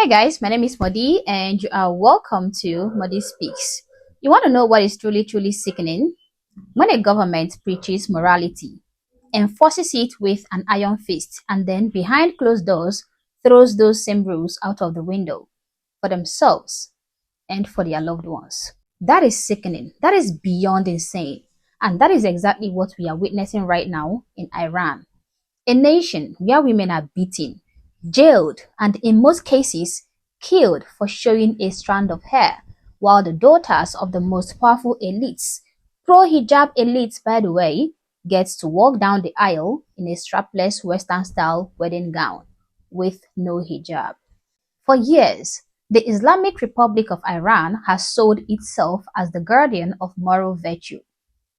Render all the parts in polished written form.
Hey guys, my name is Modi and you are welcome to Modi Speaks. You want to know what is truly sickening? When a government preaches morality, enforces it with an iron fist, and then behind closed doors throws those same rules out of the window for themselves and for their loved ones. That is sickening. That is beyond insane. And that is exactly what we are witnessing right now in Iran. A nation where women are beaten, jailed, and in most cases, killed for showing a strand of hair, while the daughters of the most powerful elites, pro-hijab elites by the way, gets to walk down the aisle in a strapless Western-style wedding gown with no hijab. For years, the Islamic Republic of Iran has sold itself as the guardian of moral virtue,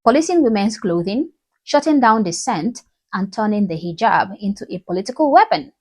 policing women's clothing, shutting down dissent, and turning the hijab into a political weapon.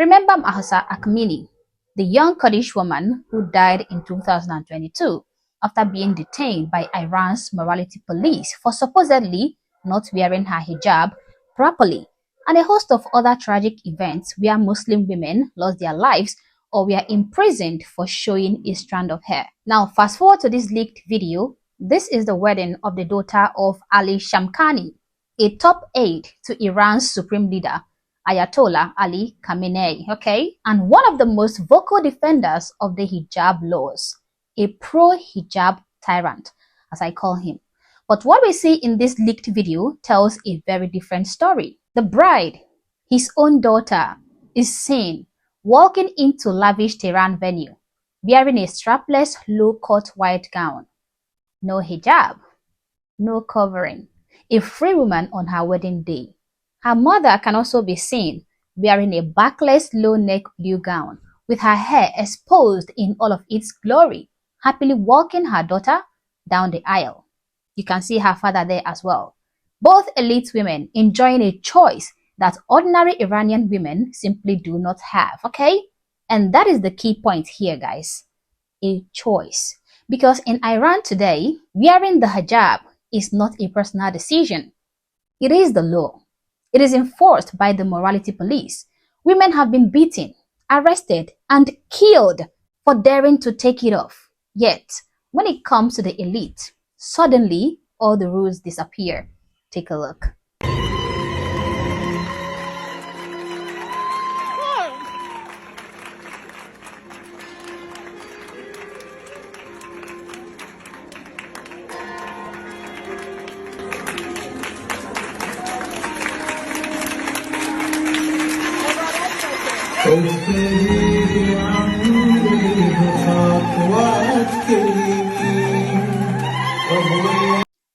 Remember Mahsa Amini, the young Kurdish woman who died in 2022 after being detained by Iran's morality police for supposedly not wearing her hijab properly, and a host of other tragic events where Muslim women lost their lives or were imprisoned for showing a strand of hair. Now, fast forward to this leaked video. This is the wedding of the daughter of Ali Shamkhani, a top aide to Iran's supreme leader, Ayatollah Ali Khamenei, okay? And one of the most vocal defenders of the hijab laws, a pro-hijab tyrant, as I call him. But what we see in this leaked video tells a very different story. The bride, his own daughter, is seen walking into lavish Tehran venue, wearing a strapless, low-cut white gown. No hijab, no covering. A free woman on her wedding day. Her mother can also be seen wearing a backless low-neck blue gown with her hair exposed in all of its glory, happily walking her daughter down the aisle. You can see her father there as well. Both elite women enjoying a choice that ordinary Iranian women simply do not have, okay? And that is the key point here, guys. A choice. Because in Iran today, wearing the hijab is not a personal decision. It is the law. It is enforced by the morality police. Women have been beaten, arrested, and killed for daring to take it off. Yet, when it comes to the elite, suddenly all the rules disappear. Take a look.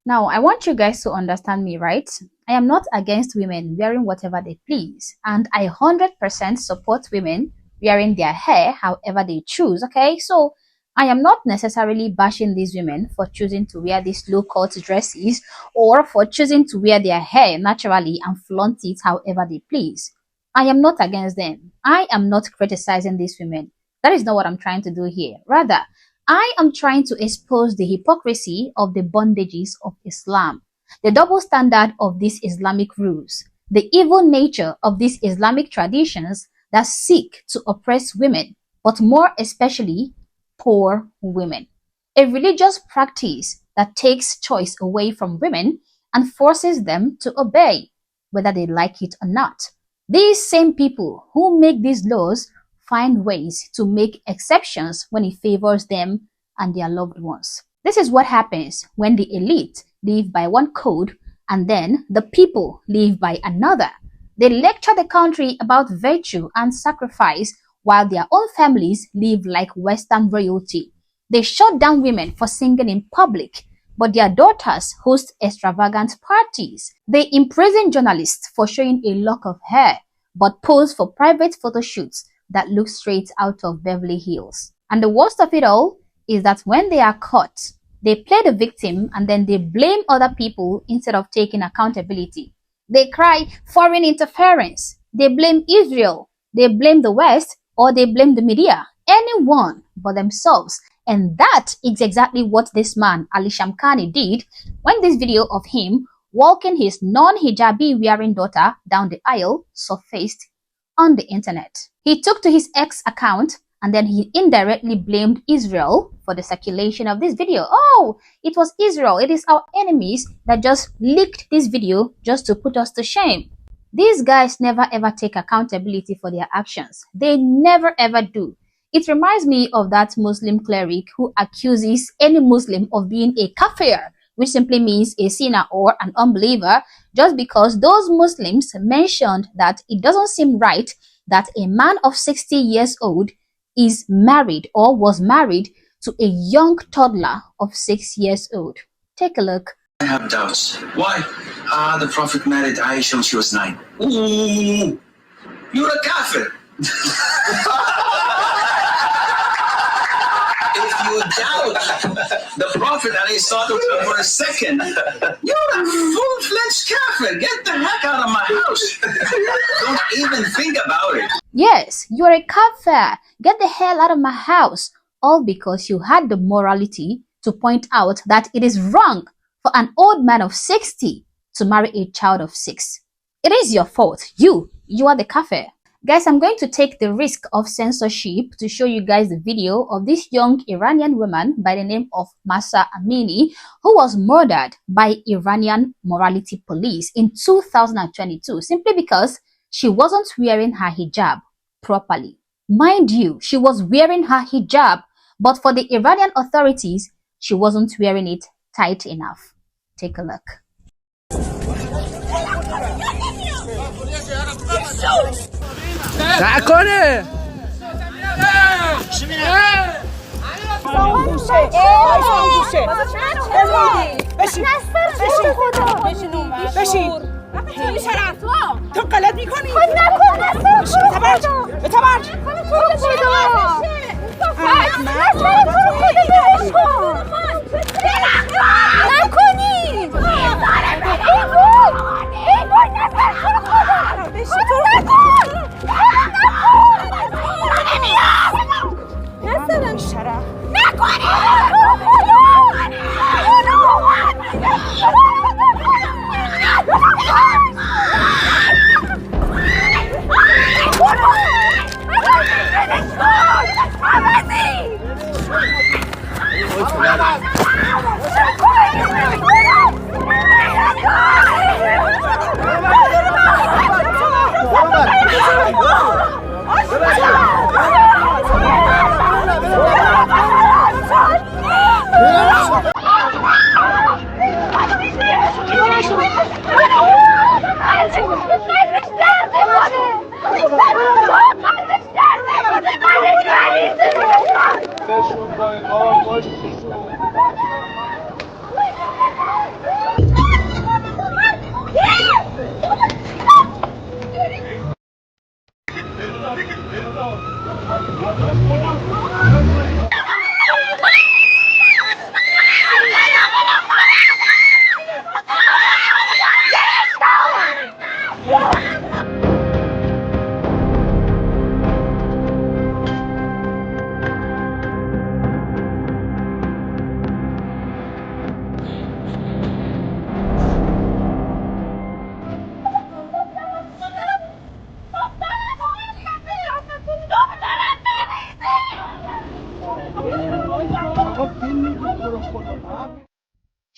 Now, I want you guys to understand me, right? I am not against women wearing whatever they please, and I 100% support women wearing their hair however they choose, okay? So, I am not necessarily bashing these women for choosing to wear these low-cut dresses or for choosing to wear their hair naturally and flaunt it however they please. I am not against them. I am not criticizing these women. That is not what I'm trying to do here. Rather, I am trying to expose the hypocrisy of the bondages of Islam, the double standard of these Islamic rules, the evil nature of these Islamic traditions that seek to oppress women, but more especially poor women. A religious practice that takes choice away from women and forces them to obey, whether they like it or not. These same people who make these laws find ways to make exceptions when it favors them and their loved ones. This is what happens when the elite live by one code and then the people live by another. They lecture the country about virtue and sacrifice while their own families live like Western royalty. They shut down women for singing in public, but their daughters host extravagant parties. They imprison journalists for showing a lock of hair, but pose for private photo shoots that look straight out of Beverly Hills. And the worst of it all is that when they are caught, they play the victim and then they blame other people instead of taking accountability. They cry foreign interference. They blame Israel. They blame the West, or they blame the media. Anyone but themselves. And that is exactly what this man, Ali Shamkhani, did when this video of him walking his non-hijabi wearing daughter down the aisle surfaced on the internet. He took to his X account And then he indirectly blamed Israel for the circulation of this video. Oh, it was Israel. It is our enemies that just leaked this video just to put us to shame. These guys never ever take accountability for their actions. They never ever do. It reminds me of that Muslim cleric who accuses any Muslim of being a kafir, which simply means a sinner or an unbeliever, just because those Muslims mentioned that it doesn't seem right that a man of 60 years old is married or was married to a young toddler of 6 years old. Take a look. I have doubts. Why? The Prophet married Aisha when she was 9. Ooh, you're a kafir. If you doubt the Prophet for a second, you're a full-fledged kafir. Get the heck out of my house. Don't even think about it. Yes, you're a kafir. Get the hell out of my house. All because you had the morality to point out that it is wrong for an old man of 60 to marry a child of 6. It is your fault. You are the kafir. Guys, I'm going to take the risk of censorship to show you guys the video of this young Iranian woman by the name of Mahsa Amini, who was murdered by Iranian morality police in 2022 simply because she wasn't wearing her hijab properly. Mind you, she was wearing her hijab, but for the Iranian authorities, she wasn't wearing it tight enough. Take a look. نکنه بشین تو غلط میکنی بتبرج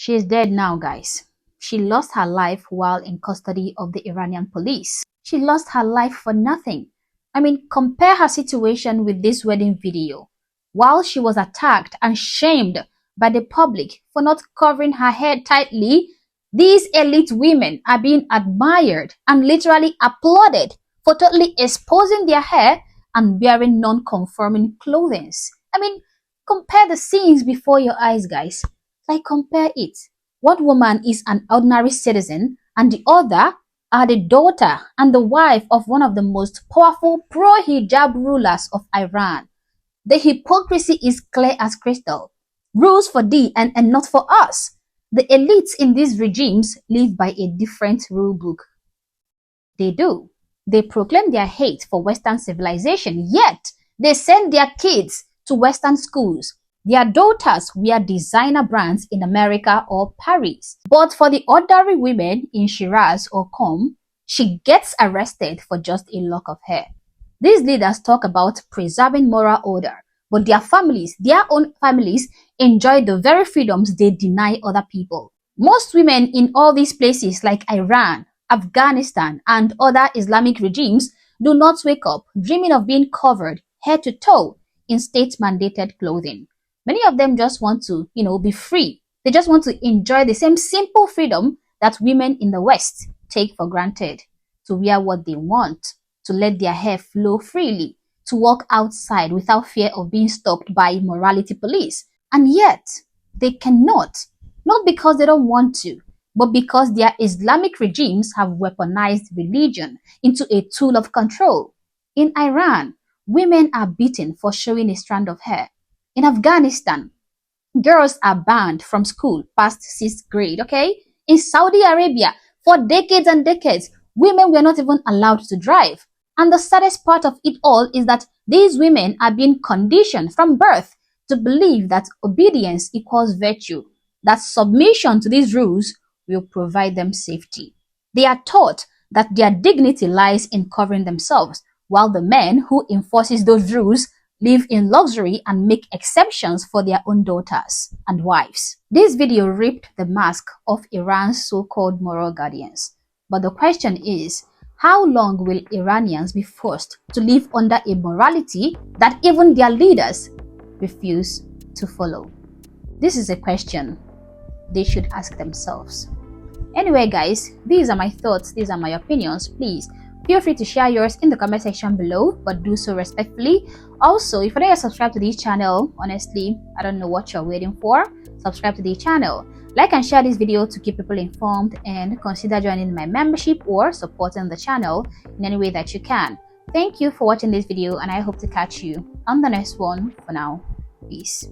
She is dead now, guys. She lost her life while in custody of the Iranian police. She lost her life for nothing. I mean, compare her situation with this wedding video. While she was attacked and shamed by the public for not covering her head tightly, these elite women are being admired and literally applauded for totally exposing their hair and wearing non-conforming clothing. I mean, compare the scenes before your eyes, guys. Like, compare it. One woman is an ordinary citizen and the other are the daughter and the wife of one of the most powerful pro-hijab rulers of Iran. The hypocrisy is clear as crystal. Rules for thee and not for us. The elites in these regimes live by a different rule book. They do. They proclaim their hate for Western civilization, yet they send their kids to Western schools. Their daughters wear designer brands in America or Paris. But for the ordinary women in Shiraz or Qom, she gets arrested for just a lock of hair. These leaders talk about preserving moral order, but their families, their own families, enjoy the very freedoms they deny other people. Most women in all these places like Iran, Afghanistan, and other Islamic regimes do not wake up dreaming of being covered head to toe in state-mandated clothing. Many of them just want to, be free. They just want to enjoy the same simple freedom that women in the West take for granted, to wear what they want, to let their hair flow freely, to walk outside without fear of being stopped by morality police. And yet, they cannot, not because they don't want to, but because their Islamic regimes have weaponized religion into a tool of control. In Iran, women are beaten for showing a strand of hair. In Afghanistan, girls are banned from school past 6th grade, okay? In Saudi Arabia, for decades and decades, women were not even allowed to drive. And the saddest part of it all is that these women are being conditioned from birth to believe that obedience equals virtue, that submission to these rules will provide them safety. They are taught that their dignity lies in covering themselves, while the men who enforces those rules live in luxury and make exceptions for their own daughters and wives. This video ripped the mask off Iran's so-called moral guardians. But the question is, how long will Iranians be forced to live under a morality that even their leaders refuse to follow? This is a question they should ask themselves. Anyway, guys, these are my thoughts, these are my opinions. Please feel free to share yours in the comment section below, but do so respectfully. Also, if you're not yet subscribed to this channel, honestly, I don't know what you're waiting for. Subscribe to the channel. Like and share this video to keep people informed, and consider joining my membership or supporting the channel in any way that you can. Thank you for watching this video, and I hope to catch you on the next one. For now, peace.